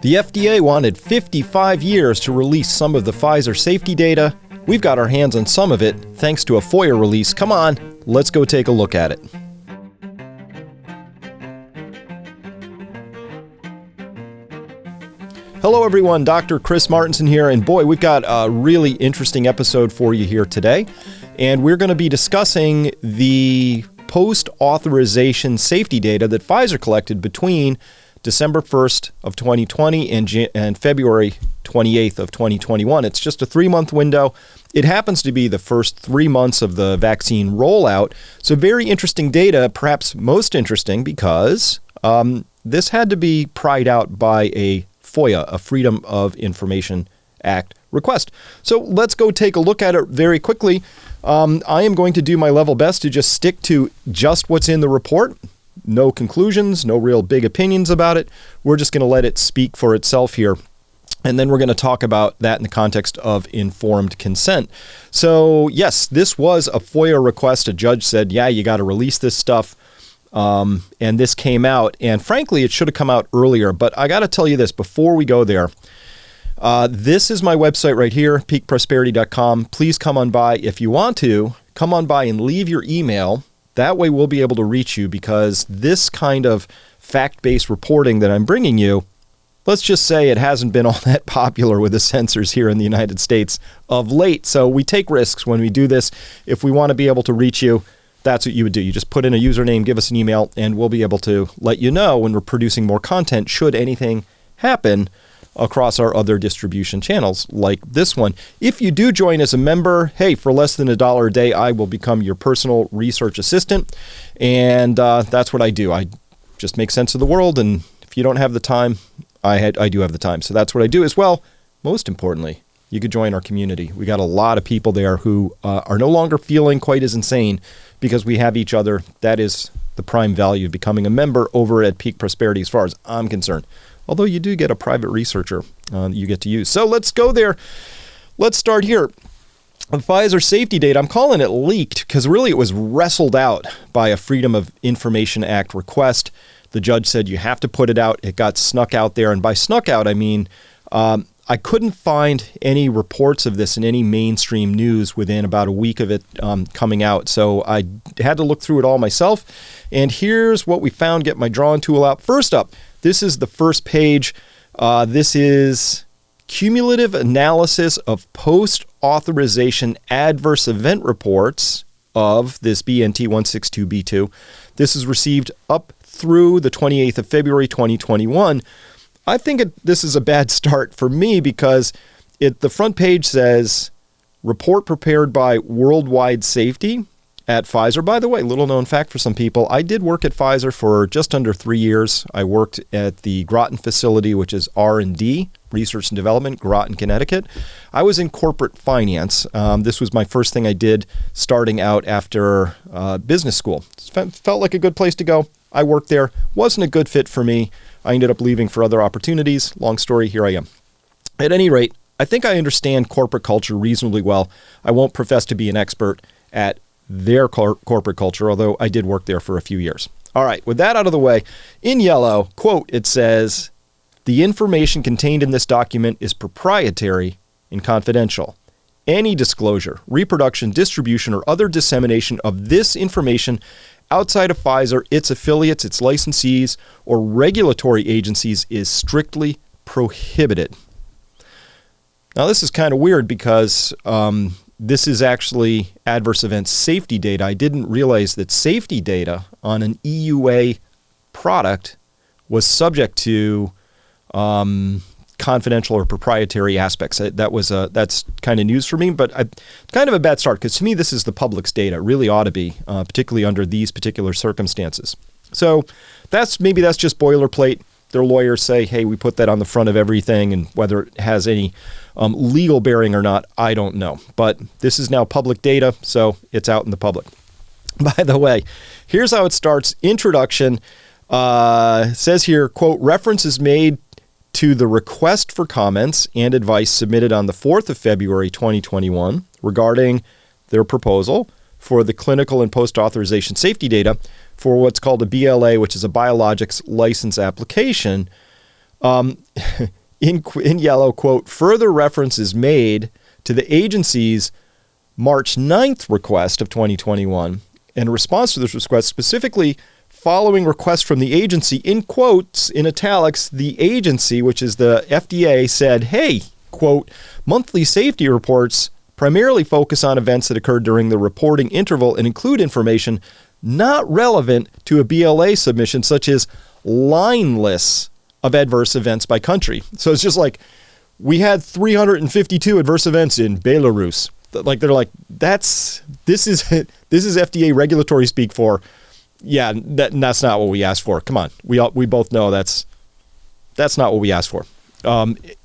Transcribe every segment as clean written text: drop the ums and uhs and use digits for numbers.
The FDA wanted 55 years to release some of the Pfizer safety data. We've got our hands on some of it thanks to a FOIA release. Come on, let's go take a look at it. Hello everyone, Dr. Chris Martenson here, and boy, we've got a really interesting episode for you here today. And we're going to be discussing the post-authorization safety data that Pfizer collected between December 1st of 2020 and February 28th of 2021. It's just a 3-month window. It happens to be the first 3 months of the vaccine rollout. So very interesting data, perhaps most interesting because this had to be pried out by a FOIA, a Freedom of Information Act request. So let's go take a look at it very quickly. I am going to do my level best to just stick to just what's in the report. No conclusions, no real big opinions about it. We're just going to let it speak for itself here. And then we're going to talk about that in the context of informed consent. So yes, this was a FOIA request. A judge said, yeah, you got to release this stuff. And this came out. And frankly, it should have come out earlier. But I got to tell you this before we go there. This is my website right here, peakprosperity.com. Please come on by if you want to. Come on by and leave your email. That way we'll be able to reach you because this kind of fact-based reporting that I'm bringing you, let's just say it hasn't been all that popular with the censors here in the United States of late. So we take risks when we do this. If we want to be able to reach you, that's what you would do. You just put in a username, give us an email, and we'll be able to let you know when we're producing more content should anything happen across our other distribution channels like this one. If you do join as a member, hey, for less than $1 a day, I will become your personal research assistant. And that's what I do. I just make sense of the world. And if you don't have the time, I do have the time. So that's what I do as well. Most importantly, you could join our community. We got a lot of people there who are no longer feeling quite as insane because we have each other. That is the prime value of becoming a member over at Peak Prosperity as far as I'm concerned. Although you do get a private researcher you get to use. So let's go there. Let's start here. Pfizer safety data, I'm calling it leaked because really it was wrestled out by a Freedom of Information Act request. The judge said you have to put it out. It got snuck out there. And by snuck out, I mean I couldn't find any reports of this in any mainstream news within about a week of it coming out. So I had to look through it all myself. And here's what we found. Get my drawing tool out. First up, this is the first page. This is cumulative analysis of post-authorization adverse event reports of this BNT162b2. This is received up through the 28th of February 2021. I think this is a bad start for me because the front page says, report prepared by Worldwide Safety at Pfizer. By the way, little known fact for some people, I did work at Pfizer for just under 3 years. I worked at the Groton facility, which is R&D, Research and Development, Groton, Connecticut. I was in corporate finance. This was my first thing I did starting out after business school. Felt like a good place to go. I worked there. Wasn't a good fit for me. I ended up leaving for other opportunities. Long story, here I am. At any rate, I think I understand corporate culture reasonably well. I won't profess to be an expert at their corporate culture, although I did work there for a few years. All right, with that out of the way, in yellow, quote, it says, the information contained in this document is proprietary and confidential. Any disclosure, reproduction, distribution, or other dissemination of this information outside of Pfizer, its affiliates, its licensees, or regulatory agencies is strictly prohibited. Now, this is kind of weird because this is actually adverse event safety data. I didn't realize that safety data on an EUA product was subject to confidential or proprietary aspects. That's kind of news for me, but kind of a bad start because to me this is the public's data. It really ought to be, particularly under these particular circumstances. So maybe that's just boilerplate. Their lawyers say, hey, we put that on the front of everything, and whether it has any legal bearing or not, I don't know. But this is now public data, so it's out in the public. By the way, here's how it starts. Introduction says here, quote, reference is made to the request for comments and advice submitted on the 4th of February 2021 regarding their proposal for the clinical and post-authorization safety data for what's called a BLA, which is a biologics license application. in yellow, quote, further reference is made to the agency's March 9th request of 2021. And in response to this request, specifically following requests from the agency, in quotes, in italics, the agency, which is the FDA, said, hey, quote, monthly safety reports primarily focus on events that occurred during the reporting interval and include information not relevant to a BLA submission, such as line lists of adverse events by country. So it's just like, we had 352 adverse events in Belarus. Like, they're like, this is FDA regulatory speak for, yeah, that's not what we asked for. Come on. We both know that's not what we asked for.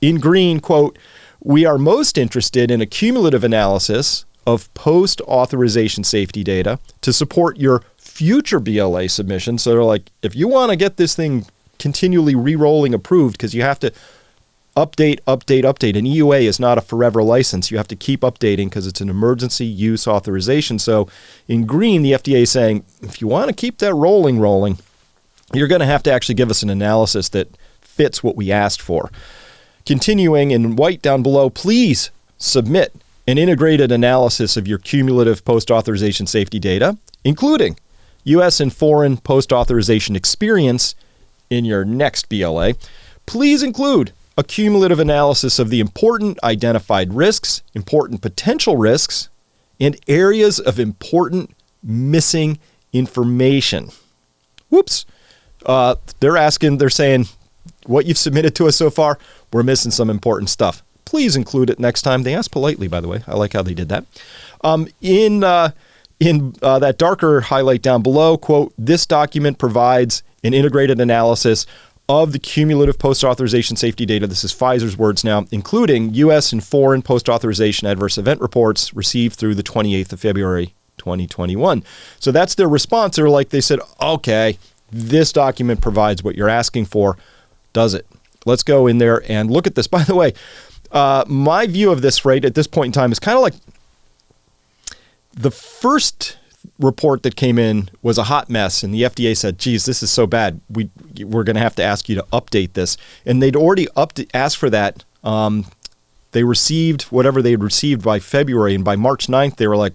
In green, quote, we are most interested in a cumulative analysis of post-authorization safety data to support your future BLA submission. So they're like, if you want to get this thing continually re-rolling approved, because you have to update. An EUA is not a forever license. You have to keep updating because it's an emergency use authorization. So in green, the FDA is saying, if you want to keep that rolling, you're going to have to actually give us an analysis that fits what we asked for. Continuing in white down below, please submit an integrated analysis of your cumulative post-authorization safety data, including U.S. and foreign post-authorization experience in your next BLA. Please include a cumulative analysis of the important identified risks, important potential risks, and areas of important missing information. Whoops. They're saying, what you've submitted to us so far, we're missing some important stuff. Please include it next time. They asked politely, by the way. I like how they did that. In that darker highlight down below, quote, this document provides an integrated analysis of the cumulative post-authorization safety data. This is Pfizer's words now, including U.S. and foreign post-authorization adverse event reports received through the 28th of February, 2021. So that's their response. They said, okay, this document provides what you're asking for. Does it? Let's go in there and look at this. By the way, my view of this right at this point in time is kind of like the first report that came in was a hot mess, and the FDA said, geez, this is so bad. We're going to have to ask you to update this. And they'd already asked for that. They received whatever they had received by February, and by March 9th, they were like,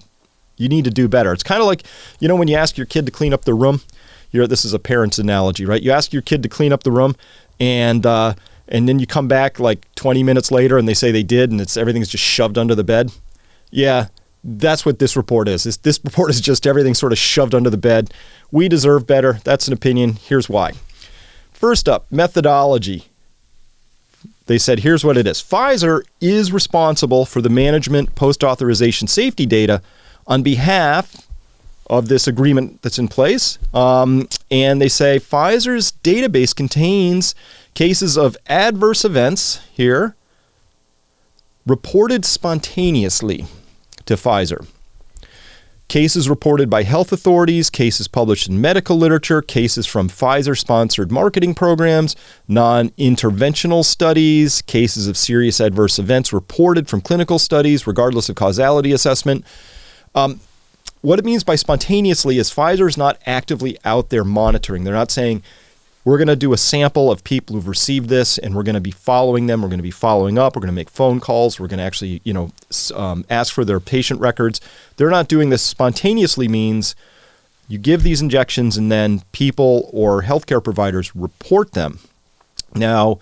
you need to do better. It's kind of like, when you ask your kid to clean up the room, this is a parent's analogy, right? You ask your kid to clean up the room, and then you come back like 20 minutes later and they say they did, and everything's just shoved under the bed. Yeah, that's what this report is. This report is just everything sort of shoved under the bed. We deserve better. That's an opinion. Here's why. First up, methodology. They said, here's what it is. Pfizer is responsible for the management post-authorization safety data on behalf of this agreement that's in place. And they say Pfizer's database contains cases of adverse events here reported spontaneously to Pfizer. Cases reported by health authorities, cases published in medical literature, cases from Pfizer-sponsored marketing programs, non-interventional studies, cases of serious adverse events reported from clinical studies, regardless of causality assessment. What it means by spontaneously is Pfizer's not actively out there monitoring. They're not saying, we're going to do a sample of people who've received this, and we're going to be following them. We're going to be following up. We're going to make phone calls. We're going to actually, ask for their patient records. They're not doing this. Spontaneously means you give these injections, and then people or healthcare providers report them. Now,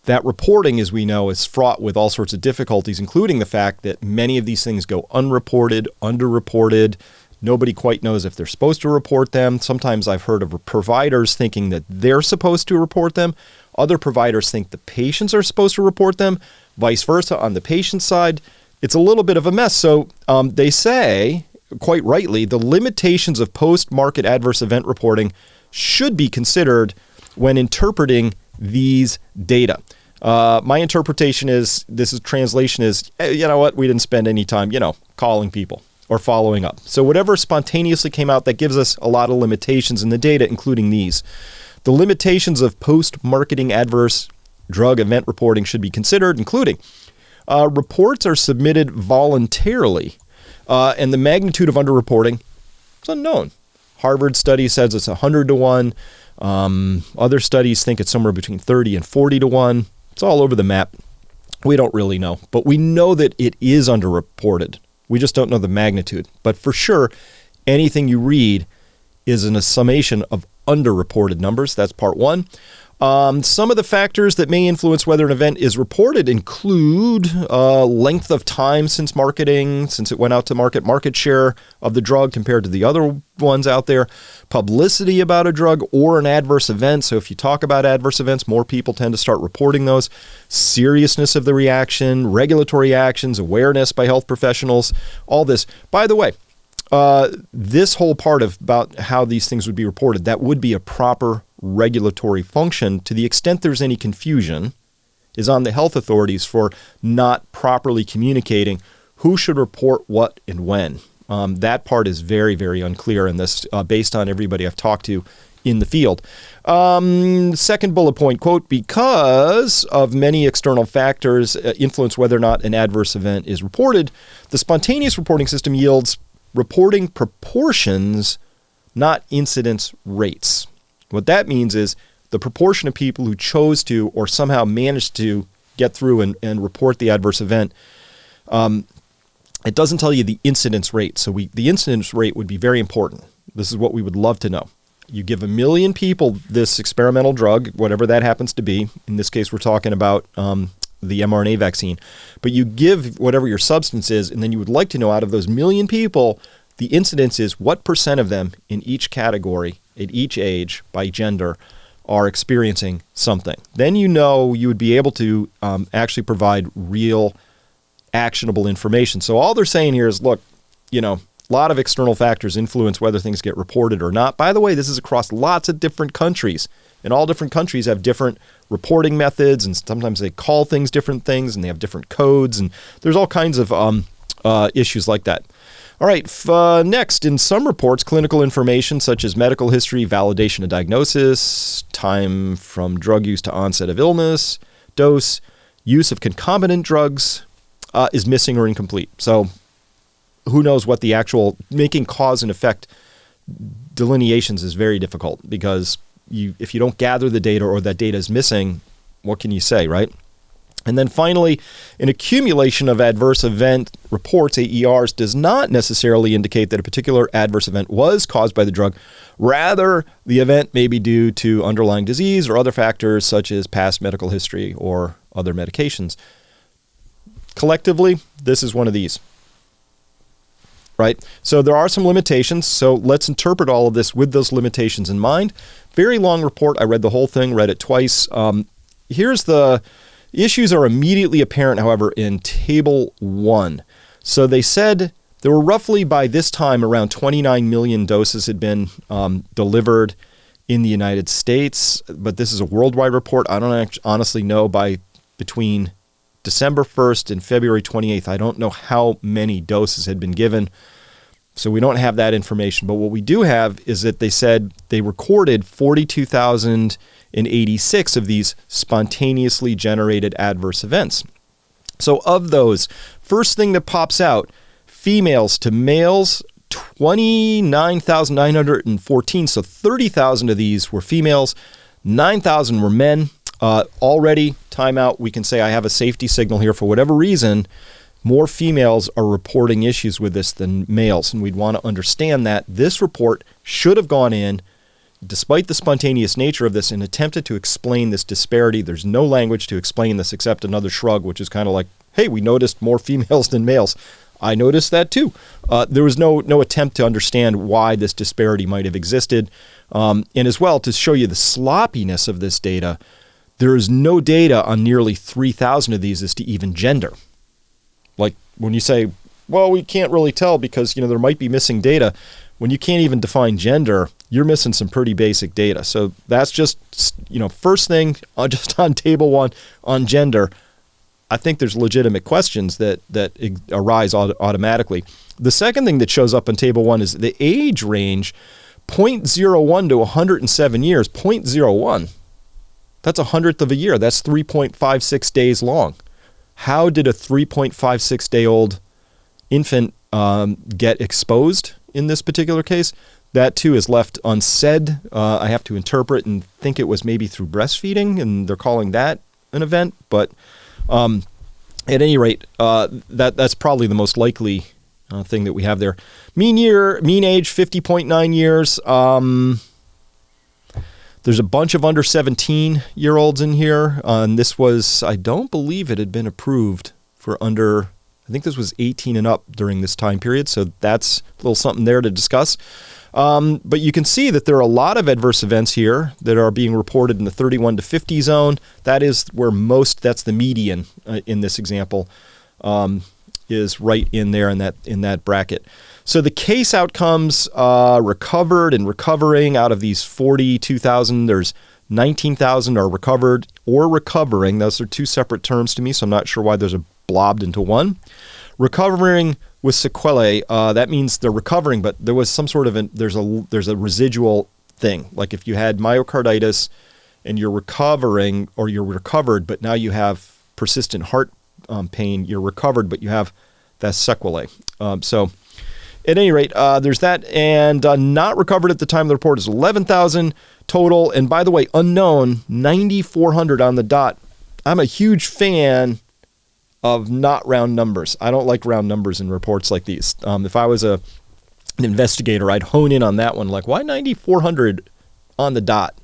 that reporting, as we know, is fraught with all sorts of difficulties, including the fact that many of these things go unreported, underreported. Nobody quite knows if they're supposed to report them. Sometimes I've heard of providers thinking that they're supposed to report them. Other providers think the patients are supposed to report them. Vice versa on the patient side. It's a little bit of a mess. So they say, quite rightly, the limitations of post-market adverse event reporting should be considered when interpreting these data. My interpretation is, translation is, you know what, we didn't spend any time, calling people or following up. So whatever spontaneously came out, that gives us a lot of limitations in the data, including these. The limitations of post-marketing adverse drug event reporting should be considered, including reports are submitted voluntarily, and the magnitude of underreporting is unknown. Harvard study says it's 100 to 1. Other studies think it's somewhere between 30 and 40 to 1. It's all over the map. We don't really know, but we know that it is underreported. We just don't know the magnitude. But for sure, anything you read is in a summation of underreported numbers. That's part one. Some of the factors that may influence whether an event is reported include length of time since marketing, since it went out to market share of the drug compared to the other ones out there, publicity about a drug or an adverse event. So if you talk about adverse events, more people tend to start reporting those. Seriousness of the reaction, regulatory actions, awareness by health professionals, all this. By the way, this whole part about how these things would be reported, that would be a proper regulatory function. To the extent there's any confusion, is on the health authorities for not properly communicating who should report what and when. That part is very, very unclear in this, based on everybody I've talked to in the field. Second bullet point, quote, because of many external factors influence whether or not an adverse event is reported, the spontaneous reporting system yields reporting proportions, not incidence rates. What that means is the proportion of people who chose to or somehow managed to get through and report the adverse event. It doesn't tell you the incidence rate. So the incidence rate would be very important. This is what we would love to know. You give 1 million people this experimental drug, whatever that happens to be. In this case, we're talking about the mRNA vaccine. But you give whatever your substance is, and then you would like to know out of those 1 million people, the incidence is what percent of them in each category, at each age, by gender, are experiencing something. Then you know you would be able to actually provide real actionable information. So all they're saying here is, look, a lot of external factors influence whether things get reported or not. By the way, this is across lots of different countries. And all different countries have different reporting methods, and sometimes they call things different things, and they have different codes, and there's all kinds of issues like that. All right, next, in some reports, clinical information such as medical history, validation of diagnosis, time from drug use to onset of illness, dose, use of concomitant drugs is missing or incomplete. So who knows what the actual making cause and effect delineations is very difficult, because if you don't gather the data or that data is missing, what can you say, right? And then finally, an accumulation of adverse event reports, AERs, does not necessarily indicate that a particular adverse event was caused by the drug. Rather, the event may be due to underlying disease or other factors such as past medical history or other medications. Collectively, this is one of these, right? So there are some limitations. So let's interpret all of this with those limitations in mind. Very long report. I read the whole thing, read it twice. Here's the issues are immediately apparent, however, in Table 1. So they said there were roughly, by this time, around 29 million doses had been delivered in the United States, but this is a worldwide report. I don't honestly know between December 1st and February 28th, I don't know how many doses had been given. So we don't have that information. But what we do have is that they said they recorded 42,086 of these spontaneously generated adverse events. So of those, first thing that pops out, females to males, 29,914. So 30,000 of these were females, 9,000 were men. Already, timeout, we can say I have a safety signal here. For whatever reason, more females are reporting issues with this than males, and we'd want to understand that. This report should have gone in, despite the spontaneous nature of this, and attempted to explain this disparity. There's no language to explain this except another shrug, which is kind of like, hey, we noticed more females than males. I noticed that too. There was no attempt to understand why this disparity might have existed. And as well, to show you the sloppiness of this data, there is no data on nearly 3,000 of these as to even gender. Like when you say, well, we can't really tell because, there might be missing data. When you can't even define gender, you're missing some pretty basic data. So that's just, first thing, just on Table 1 on gender, I think there's legitimate questions that arise automatically. The second thing that shows up on Table 1 is the age range, 0.01 to 107 years. 0.01, that's 100th of a year. That's 3.56 days long. How did a 3.56-day-old infant get exposed in this particular case? That, too, is left unsaid. I have to interpret and think it was maybe through breastfeeding, and they're calling that an event, but at any rate, that's probably the most likely thing that we have there. Mean age, 50.9 years. There's a bunch of under 17-year-olds in here. And this was, I don't believe it had been approved for under, I think this was 18 and up during this time period. So that's a little something there to discuss. But you can see that there are a lot of adverse events here that are being reported in the 31 to 50 zone. That is where that's the median in this example, is right in there in that bracket. So the case outcomes, recovered and recovering, out of these 42,000, there's 19,000 are recovered or recovering. Those are two separate terms to me, so I'm not sure why those are blobbed into one. Recovering with sequelae, that means they're recovering, but there was some sort of there's a residual thing. Like if you had myocarditis and you're recovering, or you're recovered, but now you have persistent heart pain, you're recovered, but you have that sequelae. So at any rate, there's that. And not recovered at the time of the report is 11,000 total. And by the way, unknown, 9,400 on the dot. I'm a huge fan of not round numbers. I don't like round numbers in reports like these. If I was an investigator, I'd hone in on that one. Like, why 9,400 on the dot?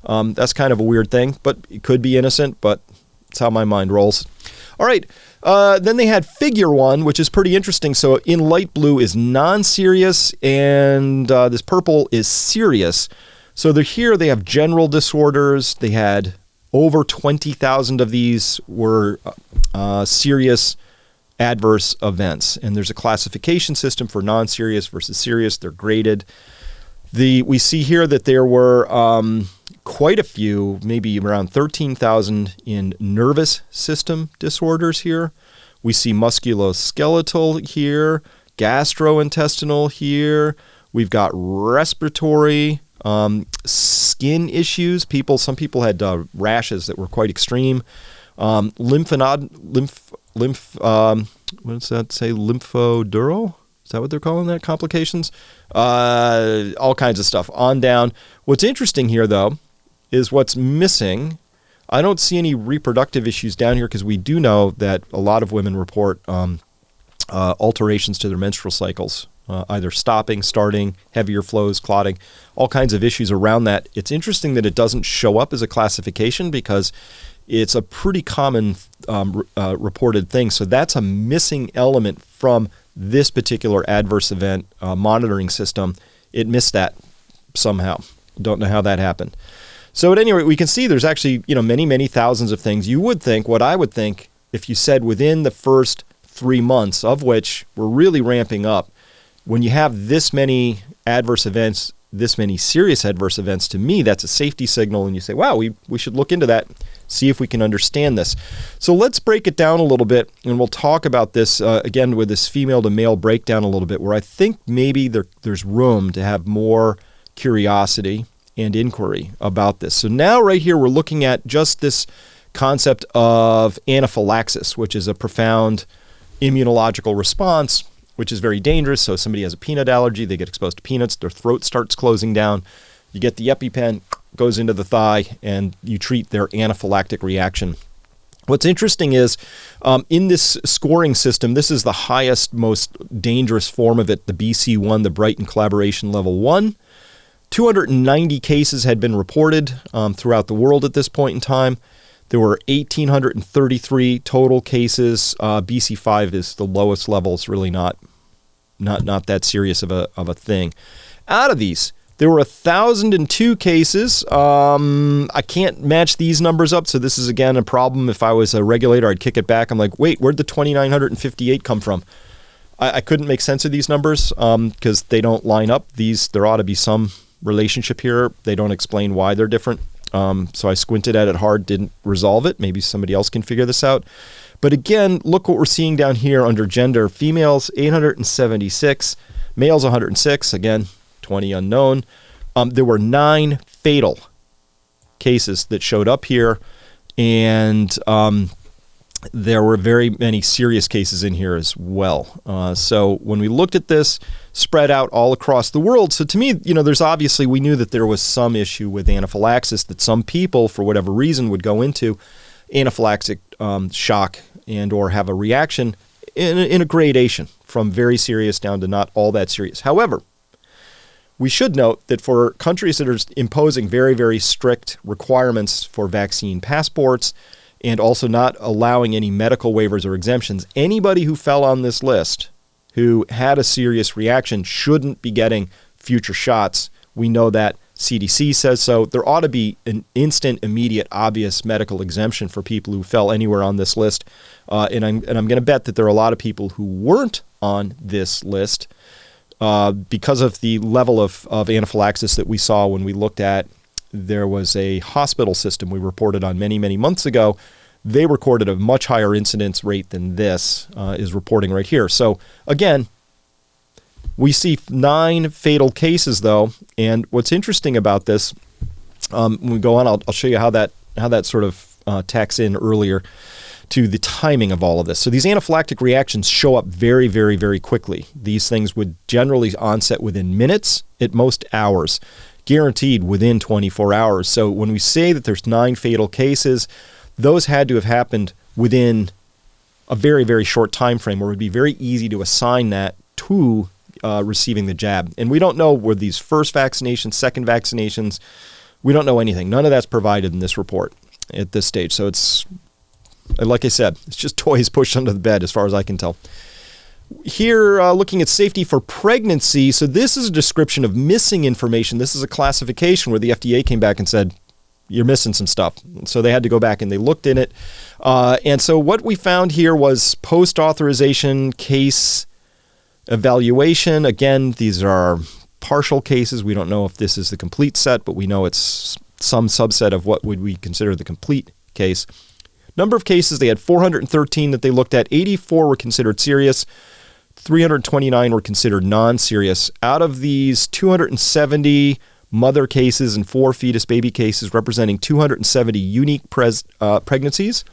That's kind of a weird thing, but it could be innocent, but it's how my mind rolls. All right. Then they had figure 1, which is pretty interesting. So in light blue is non-serious, and this purple is serious. So they have general disorders. They had over 20,000 of these were serious adverse events. And there's a classification system for non-serious versus serious. They're graded. We see here that there were quite a few, maybe around 13,000 in nervous system disorders here. We see musculoskeletal here, gastrointestinal here. We've got respiratory, skin issues. Some people had rashes that were quite extreme. What does that say? Lymphodural? Is that what they're calling that? Complications? All kinds of stuff on down. What's interesting here, though, is what's missing. I don't see any reproductive issues down here, because we do know that a lot of women report alterations to their menstrual cycles, either stopping, starting, heavier flows, clotting, all kinds of issues around that. It's interesting that it doesn't show up as a classification, because it's a pretty common reported thing. So that's a missing element from this particular adverse event monitoring system. It missed that somehow. Don't know how that happened. So at any rate, we can see there's actually, many, many thousands of things. You would think, what I would think, if you said within the first 3 months, of which we're really ramping up, when you have this many adverse events, this many serious adverse events, to me, that's a safety signal. And you say, wow, we should look into that, see if we can understand this. So let's break it down a little bit, and we'll talk about this, again, with this female to male breakdown a little bit, where I think maybe there's room to have more curiosity and inquiry about this. So now right here, we're looking at just this concept of anaphylaxis, which is a profound immunological response, which is very dangerous. So if somebody has a peanut allergy, they get exposed to peanuts, their throat starts closing down. You get the EpiPen, goes into the thigh, and you treat their anaphylactic reaction. What's interesting is in this scoring system, this is the highest, most dangerous form of it, the BC1, the Brighton Collaboration Level 1. 290 cases had been reported throughout the world at this point in time. There were 1,833 total cases. BC5 is the lowest level. It's really not that serious of a thing. Out of these, there were 1,002 cases. I can't match these numbers up, so this is, again, a problem. If I was a regulator, I'd kick it back. I'm like, wait, where'd the 2,958 come from? I couldn't make sense of these numbers because they don't line up. There ought to be some relationship here. They don't explain why they're different. So I squinted at it hard, didn't resolve it. Maybe somebody else can figure this out. But again, look what we're seeing down here under gender. Females, 876. Males, 106. Again, 20 unknown. There were 9 fatal cases that showed up here. And there were very many serious cases in here as well. So when we looked at this spread out all across the world, so to me, there's obviously, we knew that there was some issue with anaphylaxis that some people, for whatever reason, would go into. anaphylactic shock and or have a reaction in a gradation from very serious down to not all that serious. However, we should note that for countries that are imposing very, very strict requirements for vaccine passports and also not allowing any medical waivers or exemptions, anybody who fell on this list who had a serious reaction shouldn't be getting future shots. We know that. CDC says so. There ought to be an instant, immediate, obvious medical exemption for people who fell anywhere on this list. And I'm going to bet that there are a lot of people who weren't on this list because of the level of anaphylaxis that we saw when we looked at. There was a hospital system we reported on many, many months ago. They recorded a much higher incidence rate than this is reporting right here. So again, we see 9 fatal cases, though, and what's interesting about this, when we go on, I'll show you how that sort of tacks in earlier to the timing of all of this. So these anaphylactic reactions show up very, very, very quickly. These things would generally onset within minutes, at most hours, guaranteed within 24 hours. So when we say that there's 9 fatal cases, those had to have happened within a very, very short time frame, where it would be very easy to assign that to receiving the jab. And we don't know were these first vaccinations, second vaccinations. We don't know anything. None of that's provided in this report at this stage. So it's, like I said, it's just toys pushed under the bed as far as I can tell. Here, looking at safety for pregnancy. So this is a description of missing information. This is a classification where the FDA came back and said, you're missing some stuff. So they had to go back and they looked in it. And so what we found here was post-authorization case evaluation. Again, these are partial cases. We don't know if this is the complete set, but we know it's some subset of what would we consider the complete case. Number of cases, they had 413 that they looked at. 84 were considered serious. 329 were considered non-serious. Out of these, 270 mother cases and 4 fetus baby cases, representing 270 unique pregnancies.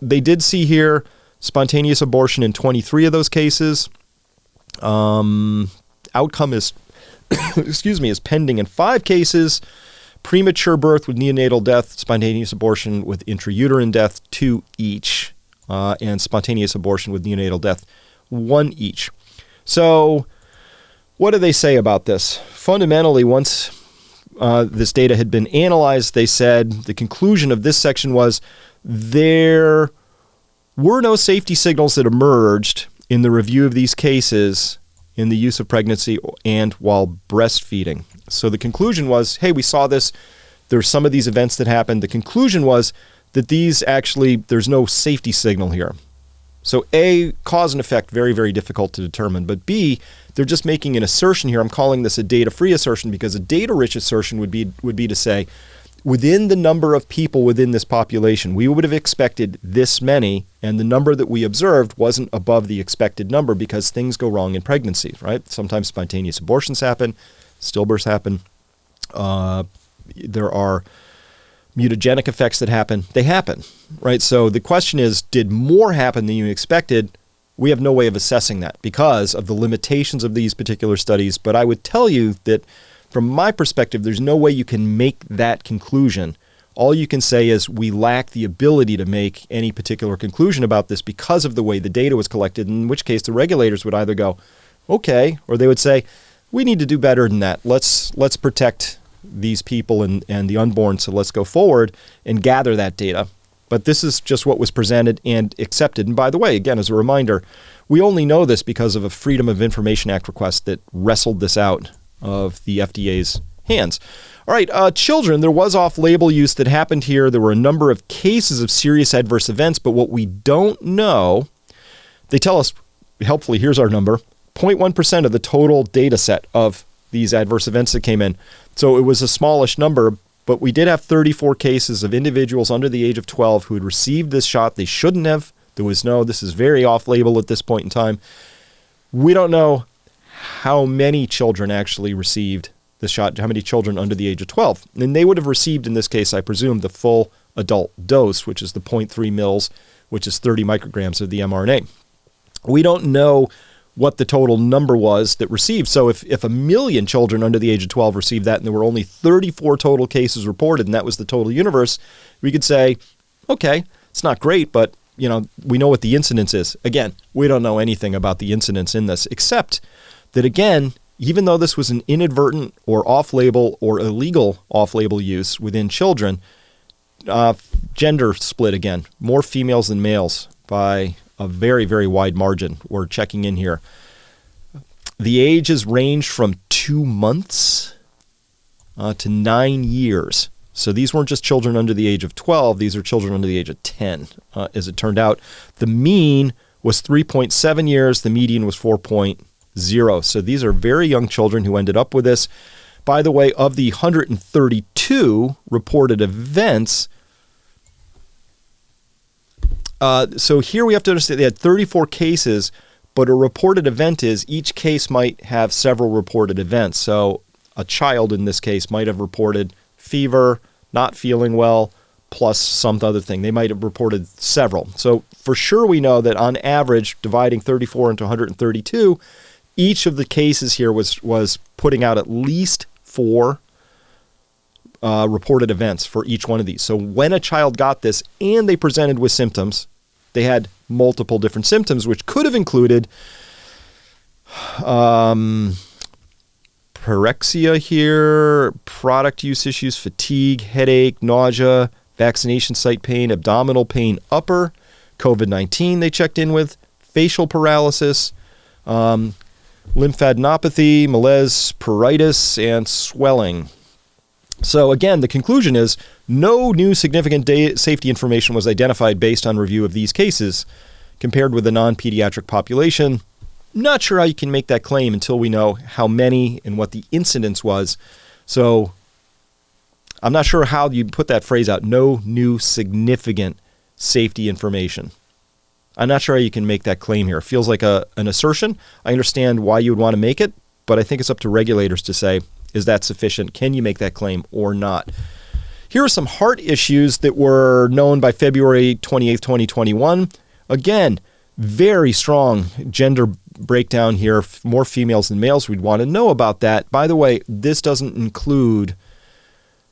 They did see here spontaneous abortion in 23 of those cases. Outcome is, is pending in 5 cases. Premature birth with neonatal death, spontaneous abortion with intrauterine death, 2 each, and spontaneous abortion with neonatal death, 1 each. So what do they say about this? Fundamentally, once this data had been analyzed, they said the conclusion of this section was there were no safety signals that emerged in the review of these cases in the use of pregnancy and while breastfeeding. So the conclusion was, hey, we saw this. There's some of these events that happened. The conclusion was that these actually, there's no safety signal here. So A, cause and effect, very, very difficult to determine. But B, they're just making an assertion here. I'm calling this a data-free assertion because a data-rich assertion would be to say, within the number of people within this population, we would have expected this many, and the number that we observed wasn't above the expected number because things go wrong in pregnancy, right? Sometimes spontaneous abortions happen, stillbirths happen. There are mutagenic effects that happen. They happen, right? So the question is, did more happen than you expected? We have no way of assessing that because of the limitations of these particular studies. But I would tell you that from my perspective, there's no way you can make that conclusion. All you can say is we lack the ability to make any particular conclusion about this because of the way the data was collected, in which case the regulators would either go, okay, or they would say, we need to do better than that. Let's protect these people and the unborn, so let's go forward and gather that data. But this is just what was presented and accepted. And by the way, again, as a reminder, we only know this because of a Freedom of Information Act request that wrestled this out of the FDA's hands. All right, children, there was off-label use that happened here. There were a number of cases of serious adverse events, but what we don't know, they tell us, helpfully, here's our number, 0.1% of the total data set of these adverse events that came in. So it was a smallish number, but we did have 34 cases of individuals under the age of 12 who had received this shot. They shouldn't have. This is very off-label at this point in time. We don't know how many children actually received this shot, how many children under the age of 12. And they would have received, in this case, I presume, the full adult dose, which is the 0.3 mils, which is 30 micrograms of the mRNA. We don't know what the total number was that received. So if 1 million children under the age of 12 received that and there were only 34 total cases reported and that was the total universe, we could say Okay, it's not great, but we know what the incidence is. Again, we don't know anything about the incidence in this, except that, again, even though this was an inadvertent or off-label or illegal off-label use within children, gender split again, more females than males by a very, very wide margin. We're checking in here. The ages range from 2 months to 9 years. So these weren't just children under the age of 12. These are children under the age of 10. As it turned out, the mean was 3.7 years. The median was 4.0. So these are very young children who ended up with this. By the way, of the 132 reported events, so here we have to understand they had 34 cases, but a reported event is each case might have several reported events. So a child in this case might have reported fever, not feeling well, plus some other thing. They might have reported several. So for sure we know that on average, dividing 34 into 132, each of the cases here was putting out at least 4 reported events for each one of these. So when a child got this and they presented with symptoms, they had multiple different symptoms, which could have included pyrexia here, product use issues, fatigue, headache, nausea, vaccination site pain, abdominal pain, upper, COVID-19 they checked in with, facial paralysis, lymphadenopathy, malaise, pruritus, and swelling. So again, the conclusion is no new significant safety information was identified based on review of these cases compared with the non-pediatric population. Not sure how you can make that claim until we know how many and what the incidence was. So I'm not sure how you put that phrase out, no new significant safety information. I'm not sure how you can make that claim here. It feels like an assertion. I understand why you would want to make it, but I think it's up to regulators to say, is that sufficient? Can you make that claim or not? Here are some heart issues that were known by February 28th, 2021. Again, very strong gender breakdown here, more females than males. We'd want to know about that. By the way, this doesn't include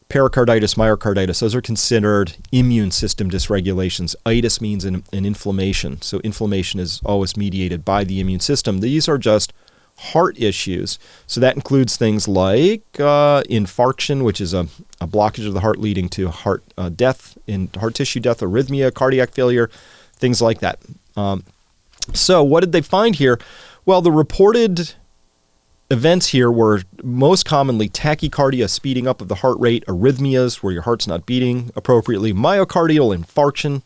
pericarditis, myocarditis. Those are considered immune system dysregulations. Itis means an inflammation. So inflammation is always mediated by the immune system. These are just heart issues. So that includes things like infarction, which is a blockage of the heart leading to heart death, in heart tissue death, arrhythmia, cardiac failure, things like that. So what did they find here? Well, the reported events here were most commonly tachycardia, speeding up of the heart rate, arrhythmias, where your heart's not beating appropriately, myocardial infarction,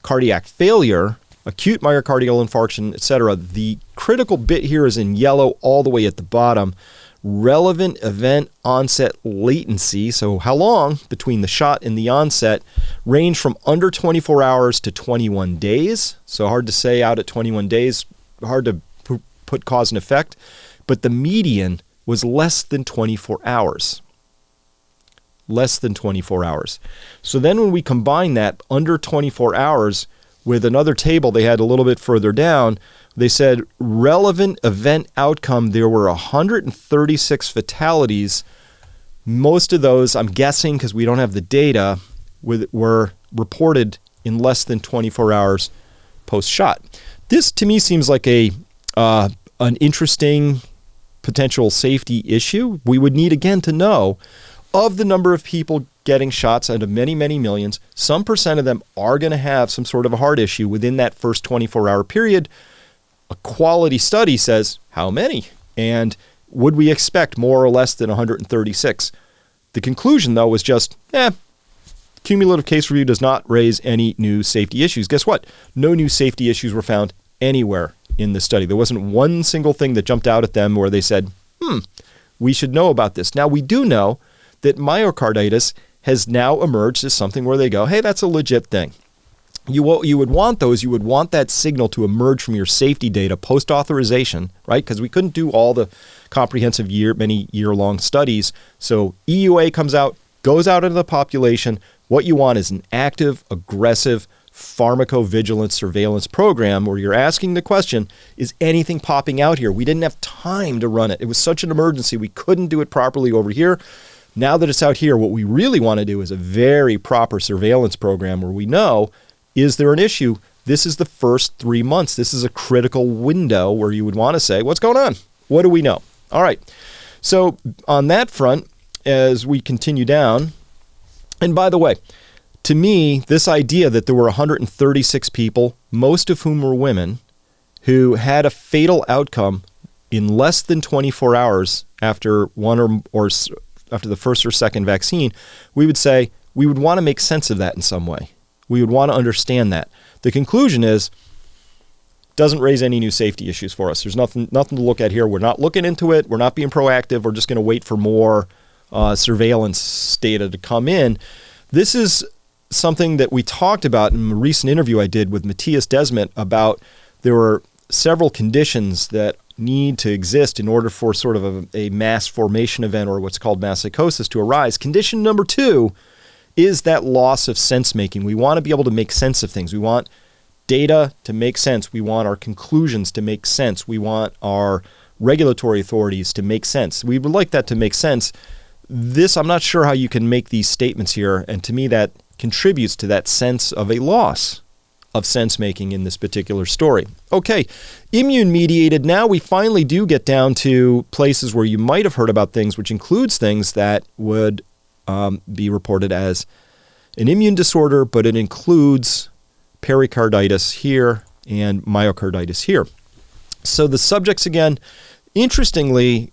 cardiac failure, acute myocardial infarction, etc. The critical bit here is in yellow all the way at the bottom. Relevant event onset latency, so how long between the shot and the onset, range from under 24 hours to 21 days. So hard to say out at 21 days, hard to put cause and effect. But the median was less than 24 hours. Less than 24 hours. So then when we combine that under 24 hours with another table they had a little bit further down, they said relevant event outcome, there were 136 fatalities. Most of those, I'm guessing because we don't have the data, were reported in less than 24 hours post-shot. This to me seems like an interesting potential safety issue. We would need again to know of the number of people getting shots out of many, many millions, some percent of them are going to have some sort of a heart issue within that first 24-hour period. A quality study says how many, and would we expect more or less than 136? The conclusion, though, was just, cumulative case review does not raise any new safety issues. Guess what? No new safety issues were found anywhere in the study. There wasn't one single thing that jumped out at them where they said, we should know about this. Now, we do know that myocarditis has now emerged as something where they go, hey, that's a legit thing. What you would want, though, is you would want that signal to emerge from your safety data post-authorization, right? Because we couldn't do all the comprehensive many year-long studies. So EUA comes out, goes out into the population. What you want is an active, aggressive pharmacovigilance surveillance program where you're asking the question, is anything popping out here? We didn't have time to run it. It was such an emergency. We couldn't do it properly over here. Now that it's out here, what we really want to do is a very proper surveillance program where we know, is there an issue? This is the first 3 months. This is a critical window where you would want to say, what's going on? What do we know? All right. So on that front, as we continue down, and by the way, to me, this idea that there were 136 people, most of whom were women, who had a fatal outcome in less than 24 hours after one or after the first or second vaccine, we would say we would want to make sense of that in some way. We would want to understand that. The conclusion is, doesn't raise any new safety issues for us. There's nothing to look at here. We're not looking into it. We're not being proactive. We're just going to wait for more surveillance data to come in. This is something that we talked about in a recent interview I did with Matthias Desmet about there were several conditions that need to exist in order for sort of a mass formation event or what's called mass psychosis to arise. Condition number 2 is that loss of sense making. We want to be able to make sense of things. We want data to make sense. We want our conclusions to make sense. We want our regulatory authorities to make sense. We would like that to make sense. This, I'm not sure how you can make these statements here, and to me that contributes to that sense of a loss of sense making in this particular story. Okay, immune-mediated. Now we finally do get down to places where you might have heard about things, which includes things that would be reported as an immune disorder, but it includes pericarditis here and myocarditis here. So the subjects, again, interestingly,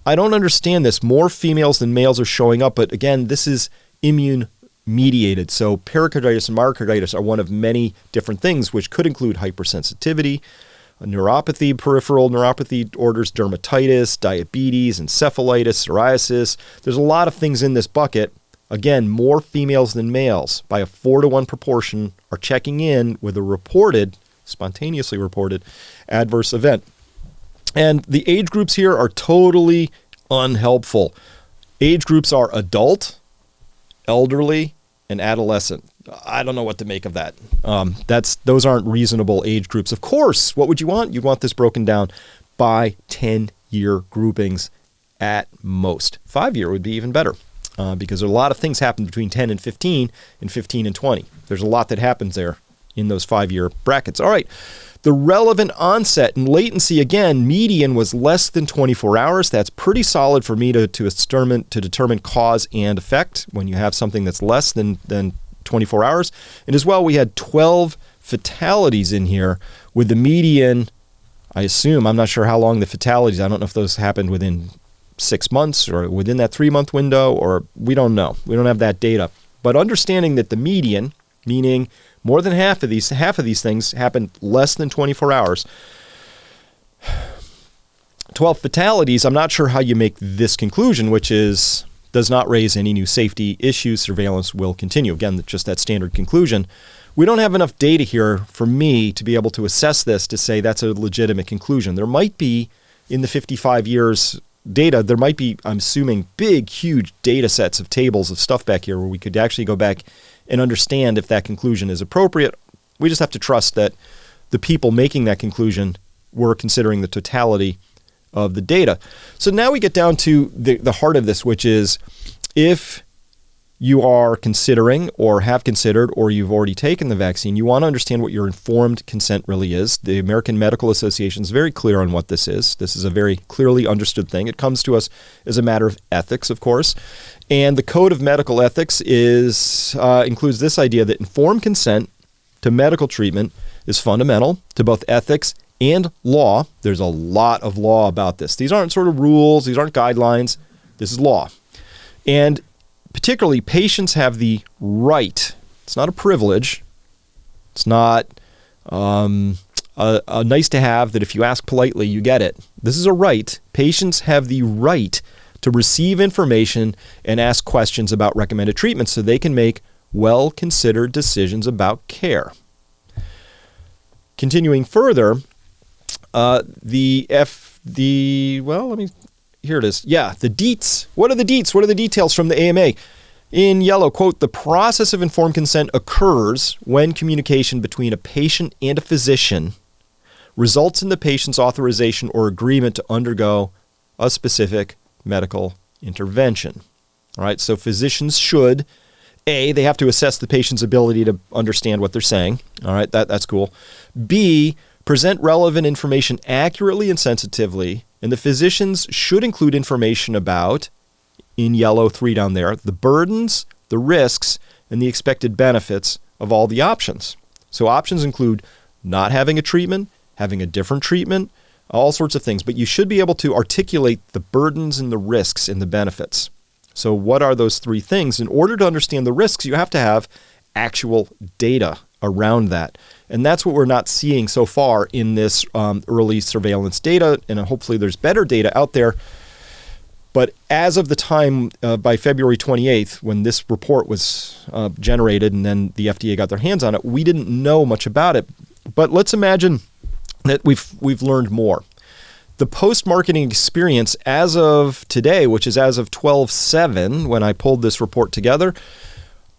I don't understand this. More females than males are showing up, but again, this is immune-mediated. So pericarditis and myocarditis are one of many different things, which could include hypersensitivity, neuropathy, peripheral neuropathy orders, dermatitis, diabetes, encephalitis, psoriasis. There's a lot of things in this bucket. Again, more females than males by a 4-to-1 proportion are checking in with a spontaneously reported adverse event. And the age groups here are totally unhelpful. Age groups are adult, elderly, and adolescent. I don't know what to make of that. Those aren't reasonable age groups. Of course, what would you want? You'd want this broken down by 10-year groupings at most. 5-year would be even better because a lot of things happen between 10 and 15 and 15 and 20. There's a lot that happens there in those 5-year brackets. All right. The relevant onset and latency, again, median was less than 24 hours. That's pretty solid for me to determine cause and effect when you have something that's less than 24 hours. And as well, we had 12 fatalities in here with the median, I assume, I'm not sure how long the fatalities, I don't know if those happened within 6 months or within that 3-month window, or we don't know. We don't have that data. But understanding that the median, meaning more than half of these things happened less than 24 hours. 12 fatalities, I'm not sure how you make this conclusion, which is does not raise any new safety issues. Surveillance will continue. Again, just that standard conclusion. We don't have enough data here for me to be able to assess this to say that's a legitimate conclusion. There might be, in the 55 years data, there might be, I'm assuming, big, huge data sets of tables of stuff back here where we could actually go back and understand if that conclusion is appropriate. We just have to trust that the people making that conclusion were considering the totality of the data. So now we get down to the heart of this, which is if you are considering or have considered or you've already taken the vaccine, you want to understand what your informed consent really is. The American Medical Association is very clear on what this is. This is a very clearly understood thing. It comes to us as a matter of ethics, of course. And the Code of Medical Ethics includes this idea that informed consent to medical treatment is fundamental to both ethics and law. There's a lot of law about this. These aren't sort of rules. These aren't guidelines. This is law. And particularly, patients have the right. It's not a privilege. It's not a nice to have that if you ask politely, you get it. This is a right. Patients have the right to receive information and ask questions about recommended treatments so they can make well-considered decisions about care. Continuing further, here it is. Yeah, the deets. What are the deets? What are the details from the AMA? In yellow, quote, the process of informed consent occurs when communication between a patient and a physician results in the patient's authorization or agreement to undergo a specific medical intervention. All right, so physicians should, A, they have to assess the patient's ability to understand what they're saying. All right, that's cool. B, present relevant information accurately and sensitively. And the physicians should include information about, in yellow 3 down there, the burdens, the risks, and the expected benefits of all the options. So options include not having a treatment, having a different treatment, all sorts of things. But you should be able to articulate the burdens and the risks and the benefits. So what are those 3 things? In order to understand the risks, you have to have actual data around that. And that's what we're not seeing so far in this early surveillance data. And hopefully there's better data out there. But as of the time by February 28th, when this report was generated and then the FDA got their hands on it, we didn't know much about it. But let's imagine that we've learned more. The post-marketing experience as of today, which is as of 12/7, when I pulled this report together,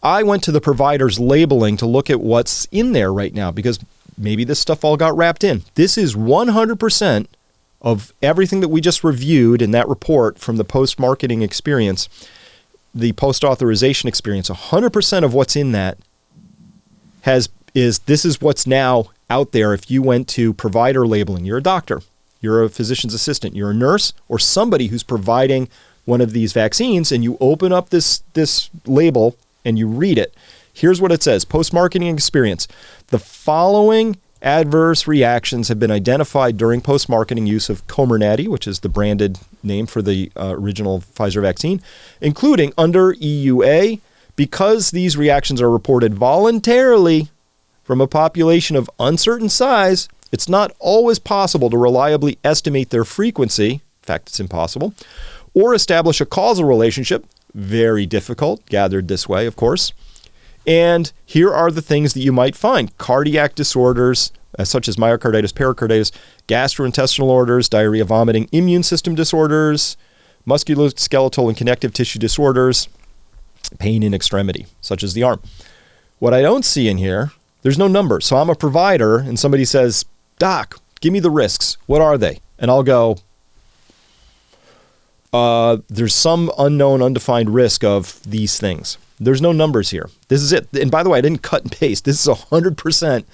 I went to the provider's labeling to look at what's in there right now, because maybe this stuff all got wrapped in. This is 100% of everything that we just reviewed in that report from the post-marketing experience, the post-authorization experience. 100% of what's in that this is what's now out there. If you went to provider labeling, you're a doctor, you're a physician's assistant, you're a nurse, or somebody who's providing one of these vaccines, and you open up this label and you read it. Here's what it says: post-marketing experience. The following adverse reactions have been identified during post-marketing use of Comirnaty, which is the branded name for the original Pfizer vaccine, including under EUA, because these reactions are reported voluntarily from a population of uncertain size, it's not always possible to reliably estimate their frequency. In fact, it's impossible. Or establish a causal relationship. Very difficult, gathered this way, of course. And here are the things that you might find: cardiac disorders, such as myocarditis, pericarditis, gastrointestinal orders, diarrhea, vomiting, immune system disorders, musculoskeletal and connective tissue disorders, pain in extremity, such as the arm. What I don't see in here, there's no number. So I'm a provider and somebody says, "Doc, give me the risks. What are they?" And I'll go, there's some unknown, undefined risk of these things. There's no numbers here. This is it. And by the way, I didn't cut and paste. This is 100%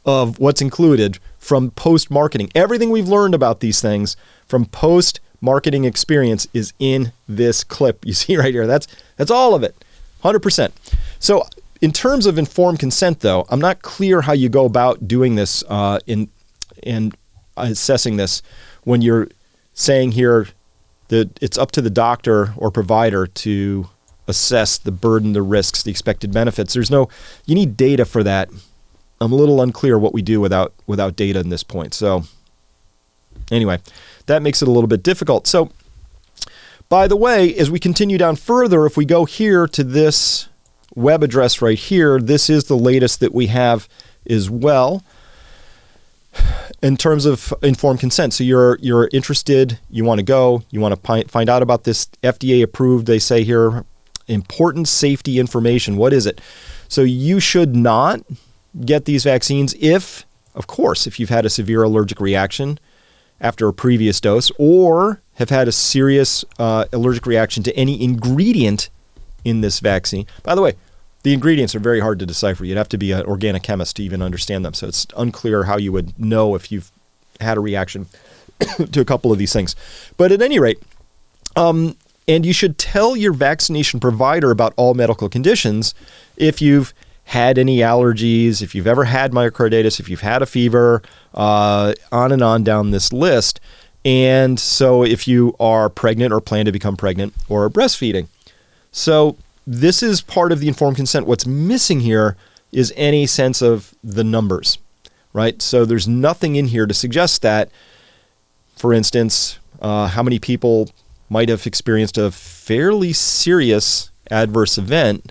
of what's included from post-marketing. Everything we've learned about these things from post-marketing experience is in this clip you see right here. That's all of it, 100%. So in terms of informed consent, though, I'm not clear how you go about doing this in assessing this when you're saying here that it's up to the doctor or provider to assess the burden, the risks, the expected benefits. You need data for that. I'm a little unclear what we do without data in this point. So anyway, that makes it a little bit difficult. So by the way, as we continue down further, if we go here to this web address right here, this is the latest that we have as well in terms of informed consent. So you're interested, you want to go, you want to find out about this FDA approved, they say here, important safety information. What is it? So you should not get these vaccines if you've had a severe allergic reaction after a previous dose, or have had a serious allergic reaction to any ingredient in this vaccine. By the way, the ingredients are very hard to decipher. You'd have to be an organic chemist to even understand them. So it's unclear how you would know if you've had a reaction to a couple of these things. But at any rate, and you should tell your vaccination provider about all medical conditions if you've had any allergies, if you've ever had myocarditis, if you've had a fever, on and on down this list. And so if you are pregnant or plan to become pregnant or are breastfeeding. So this is part of the informed consent. What's missing here is any sense of the numbers, right? So there's nothing in here to suggest that, for instance, how many people might have experienced a fairly serious adverse event,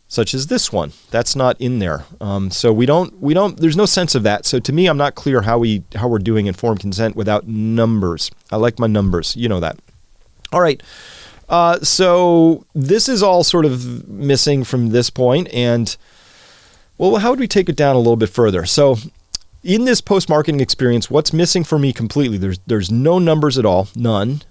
such as this one. That's not in there. So we don't, there's no sense of that. So to me, I'm not clear how we're doing informed consent without numbers. I like my numbers. You know that. All right. So this is all sort of missing from this point. And well, how would we take it down a little bit further? So in this post-marketing experience, what's missing for me completely? There's no numbers at all, none.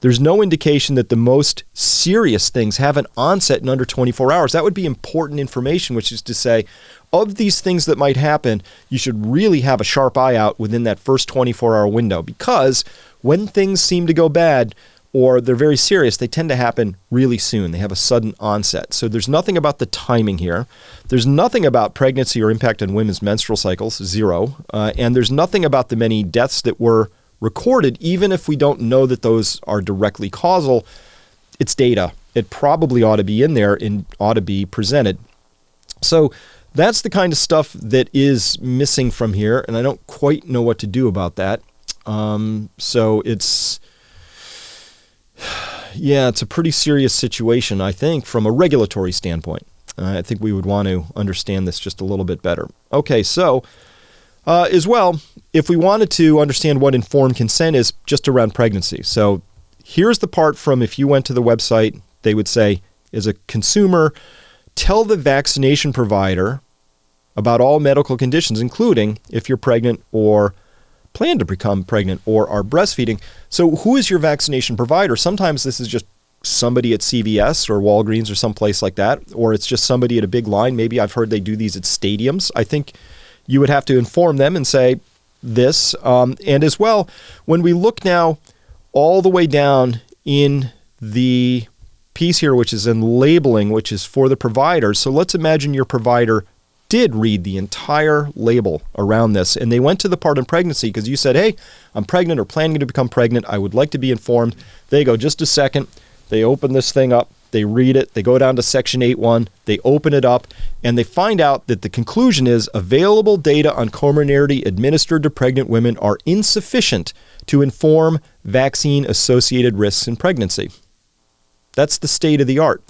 There's no indication that the most serious things have an onset in under 24 hours. That would be important information, which is to say, of these things that might happen, you should really have a sharp eye out within that first 24-hour window, because when things seem to go bad or they're very serious, they tend to happen really soon. They have a sudden onset. So there's nothing about the timing here. There's nothing about pregnancy or impact on women's menstrual cycles, zero. And there's nothing about the many deaths that were recorded, even if we don't know that those are directly causal. It's data. It probably ought to be in there and ought to be presented. So that's the kind of stuff that is missing from here, and I don't quite know what to do about that. So it's a pretty serious situation, I think, from a regulatory standpoint. I think we would want to understand this just a little bit better. Okay, so as well, if we wanted to understand what informed consent is just around pregnancy. So here's the part from if you went to the website, they would say, as a consumer, tell the vaccination provider about all medical conditions, including if you're pregnant or plan to become pregnant or are breastfeeding. So who is your vaccination provider? Sometimes this is just somebody at CVS or Walgreens or someplace like that, or it's just somebody at a big line. Maybe I've heard they do these at stadiums. I think you would have to inform them and say this. And as well, when we look now all the way down in the piece here, which is in labeling, which is for the provider. So let's imagine your provider did read the entire label around this, and they went to the part in pregnancy because you said, hey, I'm pregnant or planning to become pregnant. I would like to be informed. They go, just a second. They open this thing up. They read it. They go down to section 8.1. They open it up, and they find out that the conclusion is available data on Comirnaty administered to pregnant women are insufficient to inform vaccine-associated risks in pregnancy. That's the state of the art.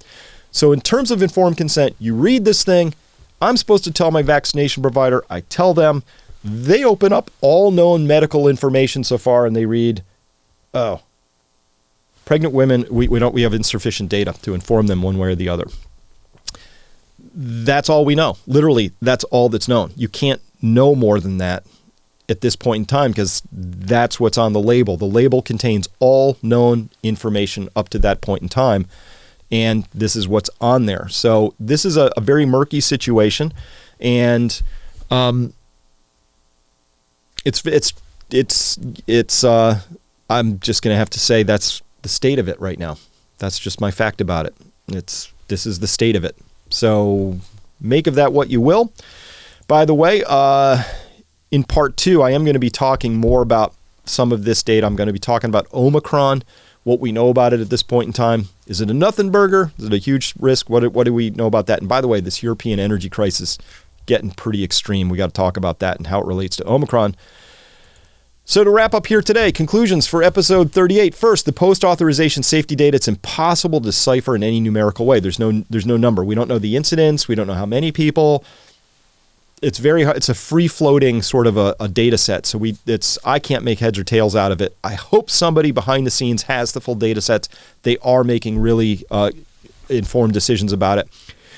So in terms of informed consent, you read this thing. I'm supposed to tell my vaccination provider. I tell them. They open up all known medical information so far, and they read, oh, pregnant women, we have insufficient data to inform them one way or the other. That's all we know. Literally, that's all that's known. You can't know more than that at this point in time because that's what's on the label. The label contains all known information up to that point in time, and this is what's on there. So this is a very murky situation, and it's I'm just going to have to say that's the state of it right now. That's just my fact about it. This is the state of it. So make of that what you will. By the way, in part 2, I am going to be talking more about some of this data. I'm going to be talking about Omicron, what we know about it at this point in time. Is it a nothing burger? Is it a huge risk? What do we know about that? And by the way, this European energy crisis getting pretty extreme. We got to talk about that and how it relates to Omicron. So to wrap up here today, conclusions for episode 38. First, the post-authorization safety data, it's impossible to decipher in any numerical way. There's no number. We don't know the incidence. We don't know how many people. It's very hard. It's a free-floating sort of a data set. So I can't make heads or tails out of it. I hope somebody behind the scenes has the full data sets. They are making really informed decisions about it.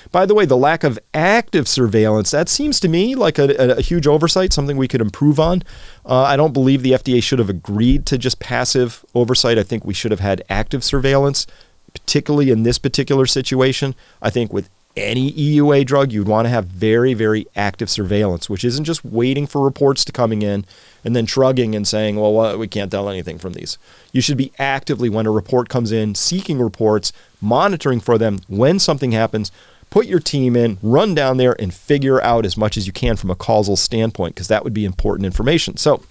By the way, the lack of active surveillance, that seems to me like a huge oversight, something we could improve on. I don't believe the FDA should have agreed to just passive oversight. I think we should have had active surveillance, particularly in this particular situation. I think with any EUA drug, you'd want to have very, very active surveillance, which isn't just waiting for reports to coming in and then shrugging and saying, well, we can't tell anything from these. You should be actively, when a report comes in, seeking reports, monitoring for them when something happens. Put your team in, run down there, and figure out as much as you can from a causal standpoint, because that would be important information. So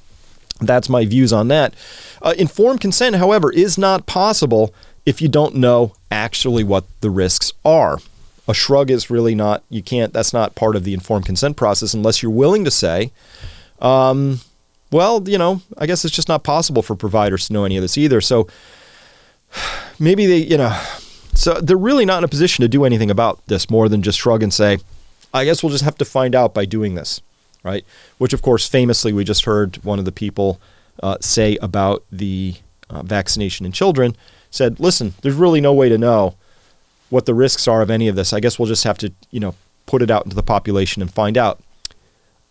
that's my views on that. Informed consent, however, is not possible if you don't know actually what the risks are. A shrug is really not, that's not part of the informed consent process unless you're willing to say, I guess it's just not possible for providers to know any of this either. So maybe so they're really not in a position to do anything about this more than just shrug and say, I guess we'll just have to find out by doing this, right? Which, of course, famously, we just heard one of the people say about the vaccination in children, said, listen, there's really no way to know what the risks are of any of this. I guess we'll just have to, put it out into the population and find out.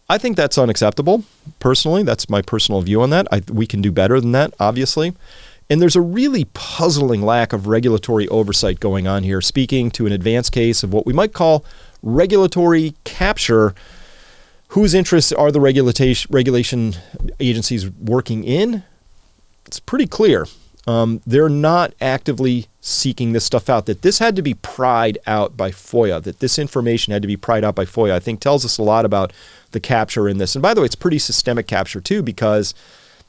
I think that's unacceptable, personally. That's my personal view on that. We can do better than that, obviously. And there's a really puzzling lack of regulatory oversight going on here, speaking to an advanced case of what we might call regulatory capture. Whose interests are the regulation agencies working in? It's pretty clear. They're not actively seeking this stuff out, that this had to be pried out by FOIA, that this information had to be pried out by FOIA, I think tells us a lot about the capture in this. And by the way, it's pretty systemic capture too, because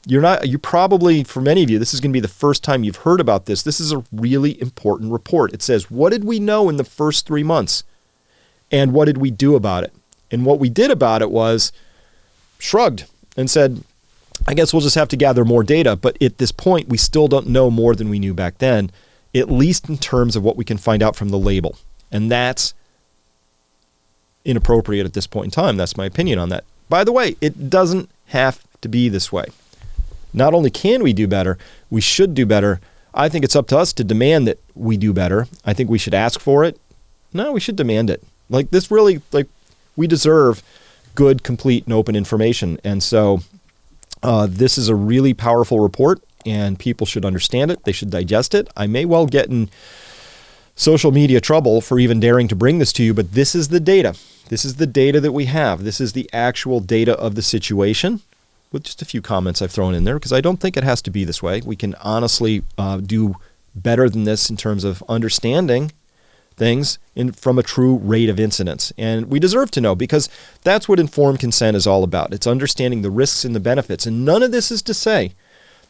you probably, for many of you, this is going to be the first time you've heard about this. This is a really important report. It says, what did we know in the first 3 months? And what did we do about it? And what we did about it was shrugged and said, I guess we'll just have to gather more data. But at this point, we still don't know more than we knew back then, at least in terms of what we can find out from the label. And that's inappropriate at this point in time. That's my opinion on that. By the way, it doesn't have to be this way. Not only can we do better, we should do better. I think it's up to us to demand that we do better. I think we should ask for it. No, we should demand it. Like this really, like we deserve good, complete, and open information. And so this is a really powerful report, and people should understand it. They should digest it. I may well get in social media trouble for even daring to bring this to you, but this is the data. This is the data that we have. This is the actual data of the situation, with just a few comments I've thrown in there, because I don't think it has to be this way. We can honestly do better than this in terms of understanding things from a true rate of incidence. And we deserve to know, because that's what informed consent is all about. It's understanding the risks and the benefits. And none of this is to say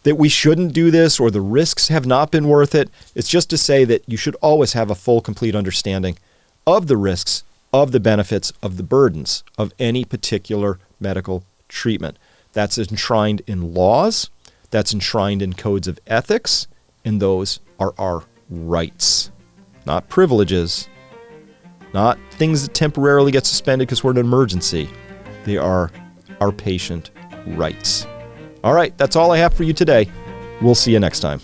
that we shouldn't do this or the risks have not been worth it. It's just to say that you should always have a full, complete understanding of the risks, of the benefits, of the burdens of any particular medical treatment. That's enshrined in laws, that's enshrined in codes of ethics, and those are our rights. Not privileges, not things that temporarily get suspended because we're in an emergency. They are our patient rights. All right, that's all I have for you today. We'll see you next time.